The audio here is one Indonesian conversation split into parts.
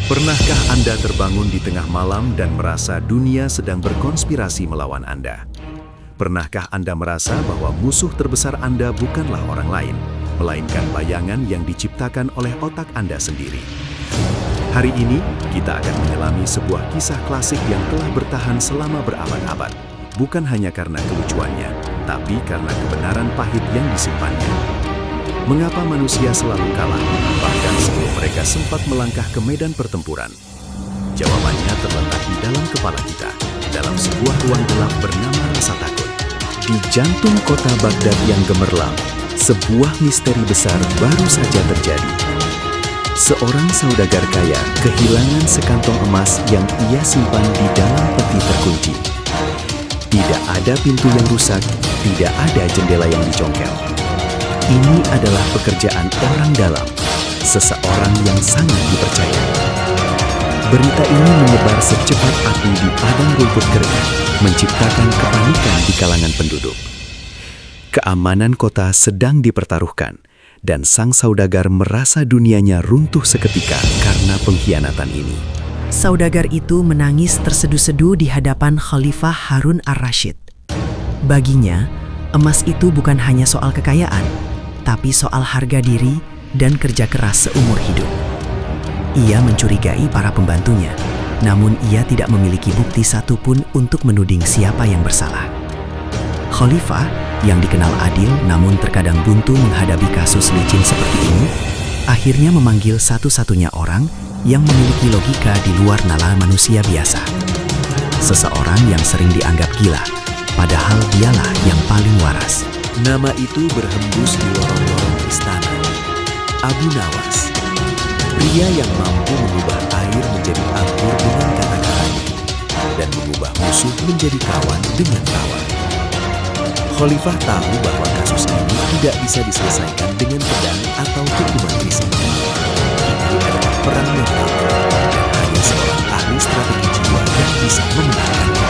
Pernahkah Anda terbangun di tengah malam dan merasa dunia sedang berkonspirasi melawan Anda? Pernahkah Anda merasa bahwa musuh terbesar Anda bukanlah orang lain, melainkan bayangan yang diciptakan oleh otak Anda sendiri? Hari ini, kita akan menyelami sebuah kisah klasik yang telah bertahan selama berabad-abad, bukan hanya karena kelucuannya, tapi karena kebenaran pahit yang disimpannya. Mengapa manusia selalu kalah, bahkan sebelum mereka sempat melangkah ke medan pertempuran? Jawabannya terletak di dalam kepala kita, dalam sebuah ruang gelap bernama rasa takut. Di jantung kota Baghdad yang gemerlap, sebuah misteri besar baru saja terjadi. Seorang saudagar kaya kehilangan sekantong emas yang ia simpan di dalam peti terkunci. Tidak ada pintu yang rusak, tidak ada jendela yang dicongkel. Ini adalah pekerjaan orang dalam, seseorang yang sangat dipercaya. Berita ini menyebar secepat api di padang rumput kering, menciptakan kepanikan di kalangan penduduk. Keamanan kota sedang dipertaruhkan, dan sang saudagar merasa dunianya runtuh seketika karena pengkhianatan ini. Saudagar itu menangis terseduh-seduh di hadapan Khalifah Harun ar-Rasyid. Baginya, emas itu bukan hanya soal kekayaan, tapi soal harga diri dan kerja keras seumur hidup. Ia mencurigai para pembantunya, namun ia tidak memiliki bukti satupun untuk menuding siapa yang bersalah. Khalifah, yang dikenal adil namun terkadang buntu menghadapi kasus licin seperti ini, akhirnya memanggil satu-satunya orang yang memiliki logika di luar nalar manusia biasa. Seseorang yang sering dianggap gila, padahal dialah yang paling waras. Nama itu berhembus di lorong-lorong istana. Abu Nawas, pria yang mampu mengubah air menjadi anggur dengan kata-katanya, dan mengubah musuh menjadi kawan dengan kawan. Khalifah tahu bahwa kasus ini tidak bisa diselesaikan dengan pedang atau hukuman fisik. Ini adalah perang mental, dan hanya seorang ahli strategi jiwa yang bisa memenangkannya.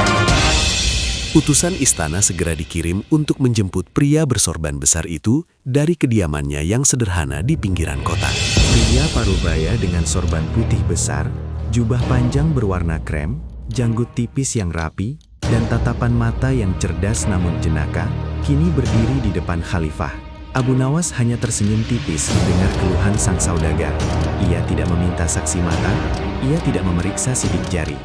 Utusan istana segera dikirim untuk menjemput pria bersorban besar itu dari kediamannya yang sederhana di pinggiran kota. Pria parubaya dengan sorban putih besar, jubah panjang berwarna krem, janggut tipis yang rapi, dan tatapan mata yang cerdas namun jenaka, kini berdiri di depan Khalifah. Abu Nawas hanya tersenyum tipis mendengar keluhan sang saudagar. Ia tidak meminta saksi mata, ia tidak memeriksa sidik jari.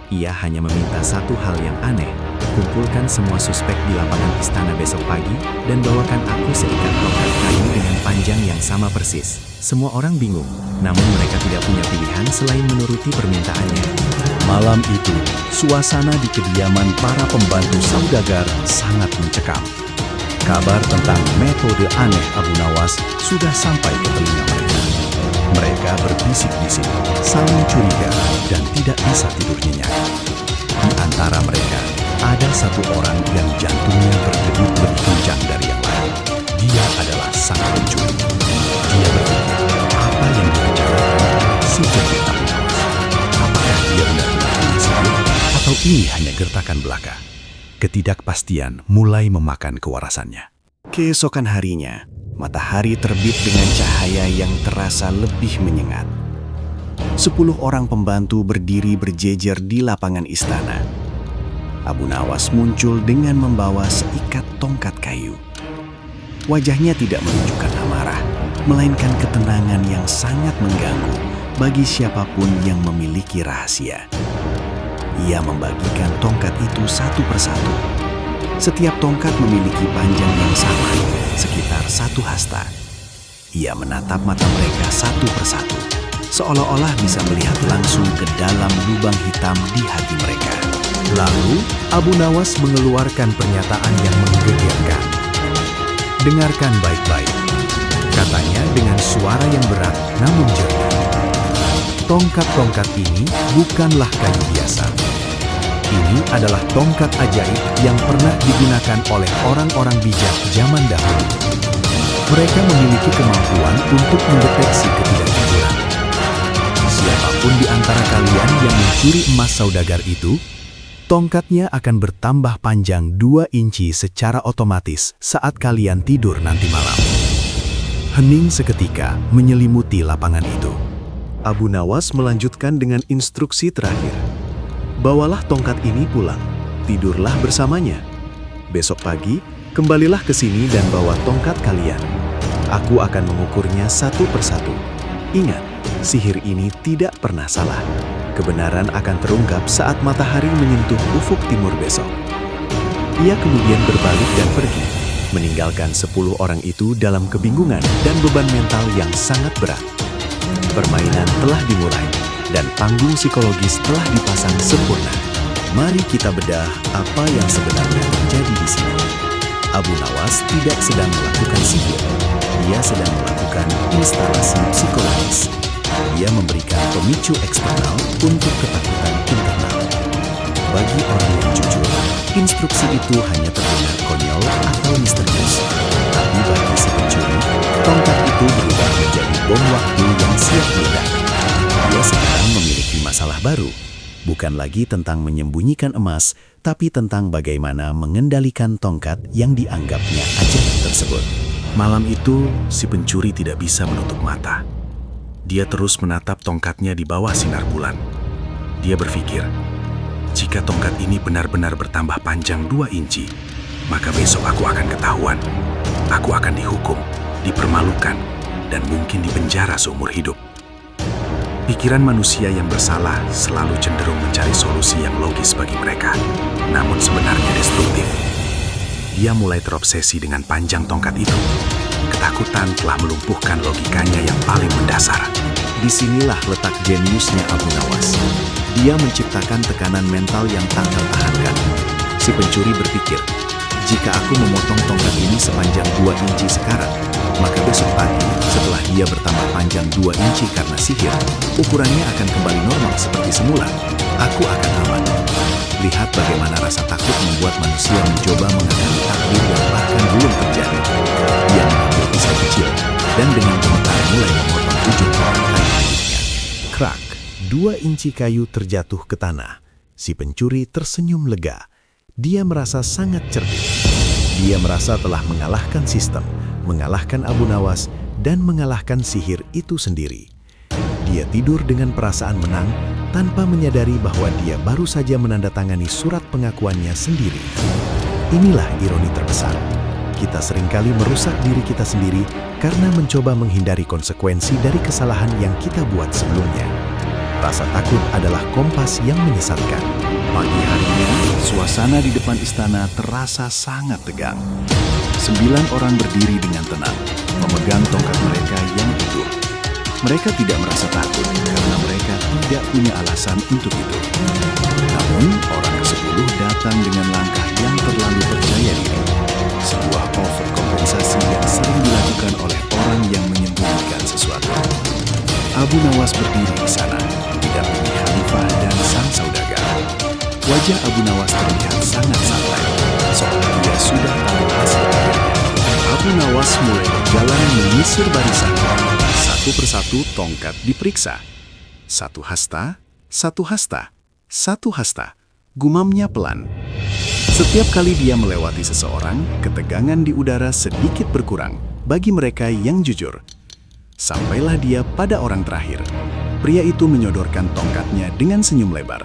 Ia hanya meminta satu hal yang aneh, kumpulkan semua suspek di lapangan istana besok pagi dan bawakan aku seikat tongkat kayu dengan panjang yang sama persis. Semua orang bingung, namun mereka tidak punya pilihan selain menuruti permintaannya. Malam itu, suasana di kediaman para pembantu saudagar sangat mencekam. Kabar tentang metode aneh Abu Nawas sudah sampai ke telinga mereka. Mereka berbisik-bisik, saling curiga, dan tidak bisa tidur nyenyak. Di antara mereka, ada satu orang yang jantungnya berdegup lebih kencang dari yang lain. Dia adalah sang pencuri. Dia berpikir, apa yang direncanakan si cerdik Abu Nawas? Apakah dia benar-benar disebut, atau ini hanya gertakan belaka? Ketidakpastian mulai memakan kewarasannya. Keesokan harinya, matahari terbit dengan cahaya yang terasa lebih menyengat. 10 orang pembantu berdiri berjejer di lapangan istana. Abu Nawas muncul dengan membawa seikat tongkat kayu. Wajahnya tidak menunjukkan amarah, melainkan ketenangan yang sangat mengganggu bagi siapapun yang memiliki rahasia. Ia membagikan tongkat itu satu persatu. Setiap tongkat memiliki panjang yang sama, sekitar 1 hasta. Ia menatap mata mereka satu persatu, seolah-olah bisa melihat langsung ke dalam lubang hitam di hati mereka. Lalu, Abu Nawas mengeluarkan pernyataan yang menggegerkan. Dengarkan baik-baik, katanya dengan suara yang berat namun jernih. Tongkat-tongkat ini bukanlah kayu biasa. Ini adalah tongkat ajaib yang pernah digunakan oleh orang-orang bijak zaman dahulu. Mereka memiliki kemampuan untuk mendeteksi ketidakjujuran. Siapapun di antara kalian yang mencuri emas saudagar itu, tongkatnya akan bertambah panjang 2 inci secara otomatis saat kalian tidur nanti malam. Hening seketika menyelimuti lapangan itu. Abu Nawas melanjutkan dengan instruksi terakhir. Bawalah tongkat ini pulang, tidurlah bersamanya. Besok pagi, kembalilah ke sini dan bawa tongkat kalian. Aku akan mengukurnya satu persatu. Ingat, sihir ini tidak pernah salah. Kebenaran akan terungkap saat matahari menyentuh ufuk timur besok. Ia kemudian berbalik dan pergi, meninggalkan 10 orang itu dalam kebingungan dan beban mental yang sangat berat. Permainan telah dimulai, dan panggung psikologis telah dipasang sempurna. Mari kita bedah apa yang sebenarnya terjadi di sini. Abu Nawas tidak sedang melakukan sihir. Dia sedang melakukan instalasi psikologis. Dia memberikan pemicu eksternal untuk ketakutan internal. Bagi orang yang jujur, instruksi itu hanya terdengar konyol atau misterius. Tapi bagi si pencuri, tongkat itu berubah menjadi bom waktu yang siap meledak. Dia sekarang memiliki masalah baru. Bukan lagi tentang menyembunyikan emas, tapi tentang bagaimana mengendalikan tongkat yang dianggapnya ajaib tersebut. Malam itu, si pencuri tidak bisa menutup mata. Dia terus menatap tongkatnya di bawah sinar bulan. Dia berpikir, jika tongkat ini benar-benar bertambah panjang 2 inci, maka besok aku akan ketahuan. Aku akan dihukum, dipermalukan, dan mungkin dipenjara seumur hidup. Pikiran manusia yang bersalah selalu cenderung mencari solusi yang logis bagi mereka, namun sebenarnya destruktif. Dia mulai terobsesi dengan panjang tongkat itu. Ketakutan telah melumpuhkan logikanya yang paling mendasar. Disinilah letak jeniusnya Abu Nawas. Dia menciptakan tekanan mental yang tak tertahankan. Si pencuri berpikir, jika aku memotong tongkat ini sepanjang 2 inci sekarang, maka besok pagi setelah dia bertambah panjang 2 inci karena sihir, ukurannya akan kembali normal seperti semula. Aku akan aman. Lihat bagaimana rasa takut membuat manusia mencoba mengakali takdir yang bahkan belum terjadi. Dia mengambil pisau kecil dan dengan gemetar mulai memotong ujung tongkat kayu miliknya. Krak, 2 inci kayu terjatuh ke tanah. Si pencuri tersenyum lega. Dia merasa sangat cerdik. Dia merasa telah mengalahkan sistem, mengalahkan Abu Nawas, dan mengalahkan sihir itu sendiri. Dia tidur dengan perasaan menang tanpa menyadari bahwa dia baru saja menandatangani surat pengakuannya sendiri. Inilah ironi terbesar. Kita seringkali merusak diri kita sendiri karena mencoba menghindari konsekuensi dari kesalahan yang kita buat sebelumnya. Rasa takut adalah kompas yang menyesatkan. Pagi harinya, suasana di depan istana terasa sangat tegang. 9 orang berdiri dengan tenang, memegang tongkat mereka yang utuh. Mereka tidak merasa takut karena mereka tidak punya alasan untuk itu. Namun, orang ke-10 datang dengan langkah yang terlalu percaya diri. Sebuah overkompensasi yang sering dilakukan oleh orang yang menyembunyikan sesuatu. Abu Nawas berdiri di sana, didampingi Khalifah dan sang saudagar. Wajah Abu Nawas terlihat sangat santai, seolah dia sudah tahu hasil akhirnya. Abu Nawas mulai berjalan menyisir barisan. Satu persatu tongkat diperiksa. 1 hasta, 1 hasta, 1 hasta. Gumamnya pelan. Setiap kali dia melewati seseorang, ketegangan di udara sedikit berkurang bagi mereka yang jujur. Sampailah dia pada orang terakhir. Pria itu menyodorkan tongkatnya dengan senyum lebar.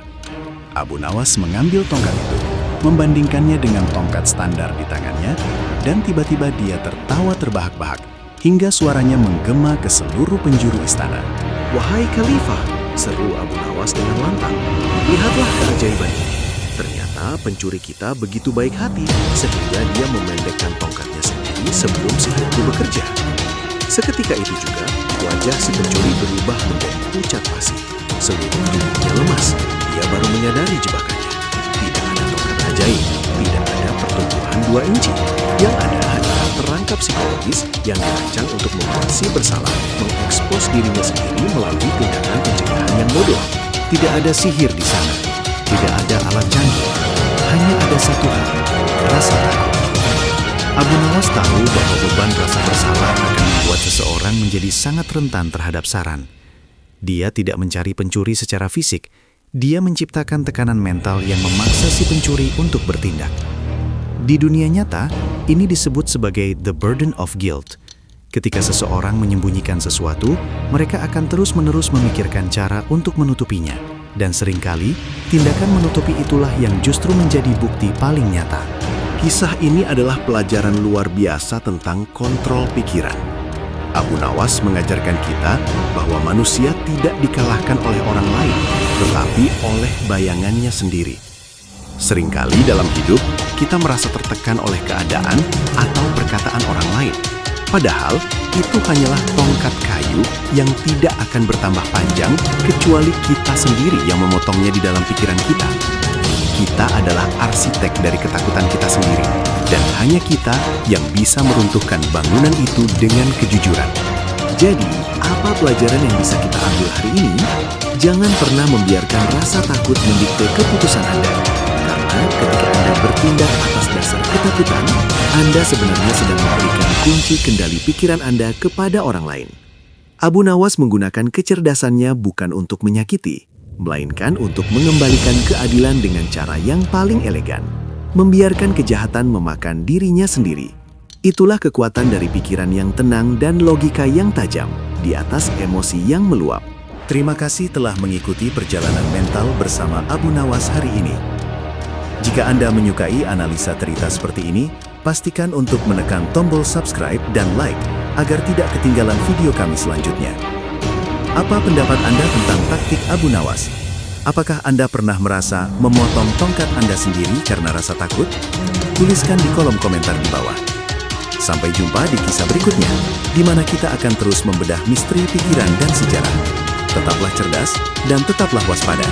Abu Nawas mengambil tongkat itu, membandingkannya dengan tongkat standar di tangannya, dan tiba-tiba dia tertawa terbahak-bahak hingga suaranya menggema ke seluruh penjuru istana. "Wahai Khalifah," seru Abu Nawas dengan lantang. "Lihatlah keajaiban ini. Ternyata pencuri kita begitu baik hati sehingga dia memendekkan tongkatnya sendiri sebelum sihir itu bekerja." Seketika itu juga, wajah si pencuri berubah menjadi pucat pasi. Seluruh tubuhnya lemas. Dia baru menyadari jebakannya. Tidak ada tongkat ajaib, tidak ada pertumbuhan 2 inci. Yang ada hanyalah perangkap psikologis yang dirancang untuk membuat si bersalah mengekspos dirinya sendiri melalui tindakan pencegahan yang bodoh. Tidak ada sihir di sana. Tidak ada alat canggih. Hanya ada satu hal, rasa takut. Abu Nawas tahu bahwa beban rasa bersalah akan membuat seseorang menjadi sangat rentan terhadap saran. Dia tidak mencari pencuri secara fisik. Dia menciptakan tekanan mental yang memaksa si pencuri untuk bertindak. Di dunia nyata, ini disebut sebagai the burden of guilt. Ketika seseorang menyembunyikan sesuatu, mereka akan terus-menerus memikirkan cara untuk menutupinya. Dan seringkali, tindakan menutupi itulah yang justru menjadi bukti paling nyata. Kisah ini adalah pelajaran luar biasa tentang kontrol pikiran. Abu Nawas mengajarkan kita bahwa manusia tidak dikalahkan oleh orang lain, tetapi oleh bayangannya sendiri. Seringkali dalam hidup, kita merasa tertekan oleh keadaan atau perkataan orang lain. Padahal, itu hanyalah tongkat kayu yang tidak akan bertambah panjang kecuali kita sendiri yang memotongnya di dalam pikiran kita. Kita adalah arsitek dari ketakutan kita sendiri, dan hanya kita yang bisa meruntuhkan bangunan itu dengan kejujuran. Jadi, apa pelajaran yang bisa kita ambil hari ini? Jangan pernah membiarkan rasa takut mendikte keputusan Anda. Karena ketika Anda bertindak atas dasar ketakutan, Anda sebenarnya sedang memberikan kunci kendali pikiran Anda kepada orang lain. Abu Nawas menggunakan kecerdasannya bukan untuk menyakiti, melainkan untuk mengembalikan keadilan dengan cara yang paling elegan, membiarkan kejahatan memakan dirinya sendiri. Itulah kekuatan dari pikiran yang tenang dan logika yang tajam di atas emosi yang meluap. Terima kasih telah mengikuti perjalanan mental bersama Abu Nawas hari ini. Jika Anda menyukai analisa cerita seperti ini, pastikan untuk menekan tombol subscribe dan like agar tidak ketinggalan video kami selanjutnya. Apa pendapat Anda tentang taktik Abu Nawas? Apakah Anda pernah merasa memotong tongkat Anda sendiri karena rasa takut? Tuliskan di kolom komentar di bawah. Sampai jumpa di kisah berikutnya, di mana kita akan terus membedah misteri pikiran dan sejarah. Tetaplah cerdas dan tetaplah waspada.